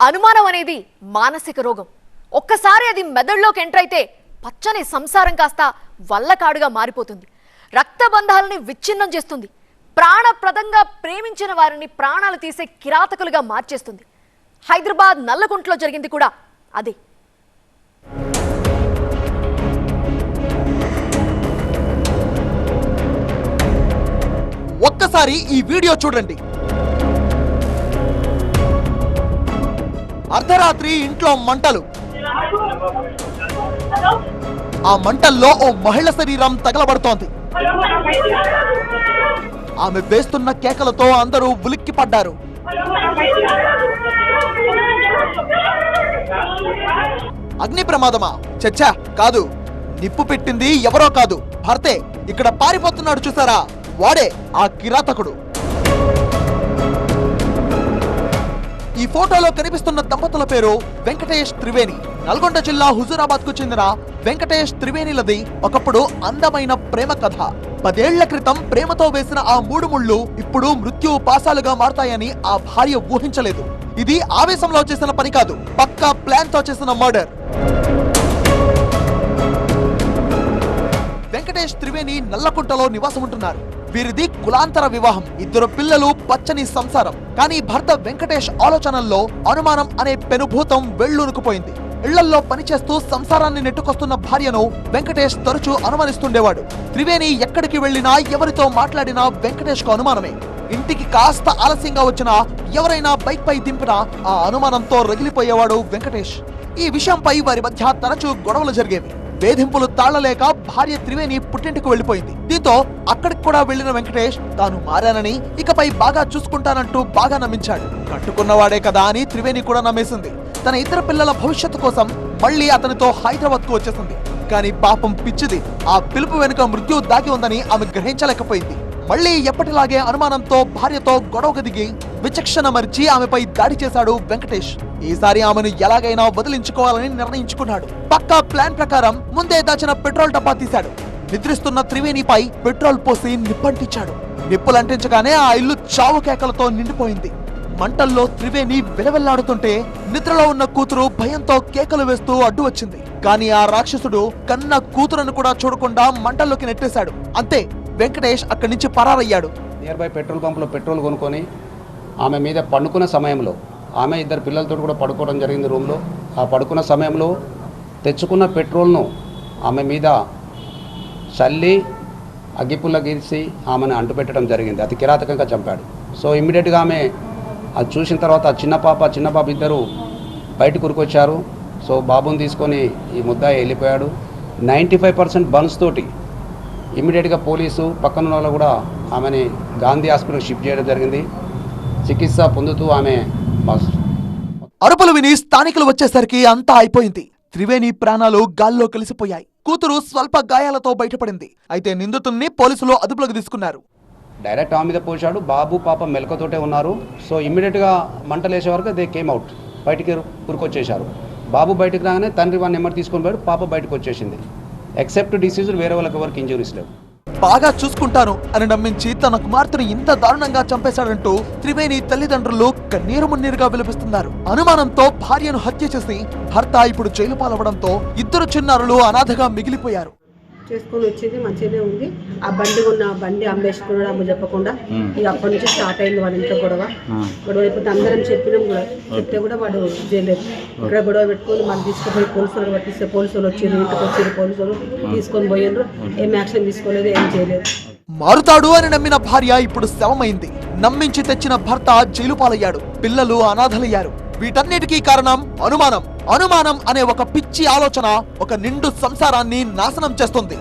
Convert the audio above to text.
అనుమానం అనేది మానసిక రోగం. ఒక్కసారి అది మెదడులోకి ఎంటర్ అయితే పచ్చని సంసారం కాస్త వల్లకాడుగా మారిపోతుంది. రక్తబంధాలని విచ్ఛిన్నం చేస్తుంది. ప్రాణప్రదంగా ప్రేమించిన వారిని ప్రాణాలు తీసే కిరాతకులుగా మార్చేస్తుంది. హైదరాబాద్ నల్లకుంటలో జరిగింది కూడా అదే. ఒక్కసారి ఈ వీడియో చూడండి. అర్ధరాత్రి ఇంట్లో మంటలు. ఆ మంటల్లో ఓ మహిళ శరీరం తగలబడుతోంది. ఆమె వేస్తున్న కేకలతో అందరూ ఉలిక్కి పడ్డారు. అగ్ని ప్రమాదమా? చచ్చా, కాదు. నిప్పు పెట్టింది ఎవరో కాదు, భర్తే. ఇక్కడ పారిపోతున్నాడు చూసారా, వాడే ఆ కిరాతకుడు. ఈ ఫోటోలో కనిపిస్తున్న దంపతుల పేరు వెంకటేష్ త్రివేణి. నల్గొండ జిల్లా హుజూరాబాద్ కు చెందిన వెంకటేష్ త్రివేణిలది ఒకప్పుడు అందమైన ప్రేమ కథ. 10 ఏళ్ల క్రితం ప్రేమతో వేసిన ఆ 3 ముళ్ళు ఇప్పుడు మృత్యు పాశాలుగా మారతాయని ఆ భార్య ఊహించలేదు. ఇది ఆవేశంలో చేసిన పని కాదు, పక్కా ప్లాన్ తో చేసిన మర్డర్. వెంకటేష్ త్రివేణి నల్లకుంటలో నివాసం ఉంటున్నారు. వీరిది కులాంతర వివాహం, 2 పిల్లలు, పచ్చని సంసారం. కానీ భర్త వెంకటేష్ ఆలోచనల్లో అనుమానం అనే పెనుభూతం వెళ్లూనుకుపోయింది. ఇళ్లల్లో పనిచేస్తూ సంసారాన్ని నెట్టుకొస్తున్న భార్యను వెంకటేష్ తరచూ అనుమానిస్తుండేవాడు. త్రివేణి ఎక్కడికి వెళ్లినా, ఎవరితో మాట్లాడినా వెంకటేష్ కు అనుమానమే. ఇంటికి కాస్త ఆలస్యంగా వచ్చినా, ఎవరైనా బైక్ పై దింపినా ఆ అనుమానంతో రగిలిపోయేవాడు వెంకటేష్. ఈ విషయంపై వారి మధ్య తరచూ గొడవలు జరిగేవి. వేధింపులు తాళలేక భార్య త్రివేణి పుట్టింటికి వెళ్లిపోయింది. దీంతో అక్కడికి కూడా వెళ్లిన వెంకటేష్ తాను మారానని, ఇకపై బాగా చూసుకుంటానంటూ బాగా నమ్మించాడు. కట్టుకున్నవాడే కదా అని త్రివేణి కూడా నమ్మేసింది. తన 2 పిల్లల భవిష్యత్తు కోసం మళ్లీ అతనితో హైదరాబాద్ కు వచ్చేసింది. కానీ పాపం పిచ్చిది, ఆ పిలుపు వెనుక మృత్యు దాగి ఉందని ఆమె గ్రహించలేకపోయింది. మళ్లీ ఎప్పటిలాగే అనుమానంతో భార్యతో గొడవకు దిగి విచక్షణ మరిచి ఆమెపై దాడి చేశాడు వెంకటేష్. ఈసారి ఆమెను ఎలాగైనా వదిలించుకోవాలని నిర్ణయించుకున్నాడు. పక్కా ప్లాన్ ప్రకారం ముందే దాచిన పెట్రోల్ డబ్బా తీశాడు. నిద్రిస్తున్న త్రివేణిపై పెట్రోల్ పోసి నిప్పంటించాడు. నిప్పులంటించగానే ఆ ఇల్లు చావు కేకలతో నిండిపోయింది. మంటల్లో త్రివేణి విలవెల్లాడుతుంటే నిద్రలో ఉన్న కూతురు భయంతో కేకలు వేస్తూ అడ్డు వచ్చింది. కానీ ఆ రాక్షసుడు కన్న కూతురును కూడా చూడకుండా మంటల్లోకి నెట్టేశాడు. అంతే, వెంకటేష్ అక్కడి నుంచి పరారయ్యాడు. నియర్ బై పెట్రోల్ పంపులో పెట్రోల్ కొనుక్కొని ఆమె మీద పండుకున్న సమయంలో, ఆమె 2 పిల్లలతో కూడా పడుకోవడం జరిగింది రూమ్లో. ఆ పడుకున్న సమయంలో తెచ్చుకున్న పెట్రోల్ను ఆమె మీద చల్లి అగ్గిపుల్ల గీసి ఆమెను అంటుపెట్టడం జరిగింది. అతి కిరాతకంగా చంపాడు. సో ఇమ్మీడియట్గా ఆమె అది చూసిన తర్వాత చిన్న పాప ఇద్దరు బయటకు ఉరికొచ్చారు. సో బాబుని తీసుకొని ఈ ముద్దాయి వెళ్ళిపోయాడు. 95% బర్న్స్ తోటి ఇమ్మీడియట్గా పోలీసు పక్కన వాళ్ళు కూడా ఆమెని గాంధీ హాస్పిటల్కి షిఫ్ట్ చేయడం జరిగింది. చికిత్స పొందుతూ ఆమె అరుపులు విని స్థానికులు వచ్చేసరికి అంతా అయిపోయింది. త్రివేణి ప్రాణాలు గాల్లో కలిసిపోయాయి. కూతురు స్వల్ప గాయాలతో బయటపడింది. అయితే నిందితుల్ని పోలీసులు అదుపులోకి తీసుకున్నారు. డైరెక్ట్ ఆమె మీద పోశాడు. బాబు పాప మెలకతోటే ఉన్నారు. సో ఇమ్మీడియట్గా మంటలేసే వరకు దే కేమ్ అవుట్, బయటికి ఉరికొచ్చేశారు. బాబు బయటకు రాగానే తండ్రి వాడిని నెంబర్ తీసుకొని పోయాడు. పాప బయటకు వచ్చేసింది. ఎక్సెప్ట్ డిసీజ్ వేరే వాళ్ళకి ఎవరికి ఇంజురీస్ లేవు. బాగా చూసుకుంటాను అని నమ్మించి తన కుమార్తెను ఇంత దారుణంగా చంపేశాడంటూ త్రివేణి తల్లిదండ్రులు కన్నీరు మున్నీరుగా విలపిస్తున్నారు. అనుమానంతో భార్యను హత్య చేసి భర్త ఇప్పుడు జైలు పాలవడంతో 2 చిన్నారులు అనాథగా మిగిలిపోయారు. చేసుకొని వచ్చింది, మంచిగానే ఉంది. ఆ బండి అమ్మేసుకున్నాడు అమ్మ చెప్పకుండా. ఇక అప్పటి నుంచి స్టార్ట్ అయింది వాడి ఇంట్లో గొడవ అయిపోతే అందరం చెప్పినాం కూడా. చెప్తే కూడా వాడు చేయలేదు. ఇక్కడ గొడవ పెట్టుకొని మనం తీసుకుపోయి పోలీసులు పట్టిస్తే పోలీసులు వచ్చారు, ఇంటికి వచ్చారు. పోలీసులు తీసుకొని పోయినారు. ఏం యాక్షన్ తీసుకోలేదు, ఏం చేయలేదు. మారుతాడు అని నమ్మిన భార్య ఇప్పుడు శవమైంది. నమ్మించి తెచ్చిన భర్త జైలు పాలయ్యాడు. పిల్లలు అనాథలయ్యారు. వీటన్నిటికీ కారణం అనుమానం. అనుమానం అనే ఒక పిచ్చి ఆలోచన ఒక నిండు సంసారాన్ని నాశనం చేస్తుంది.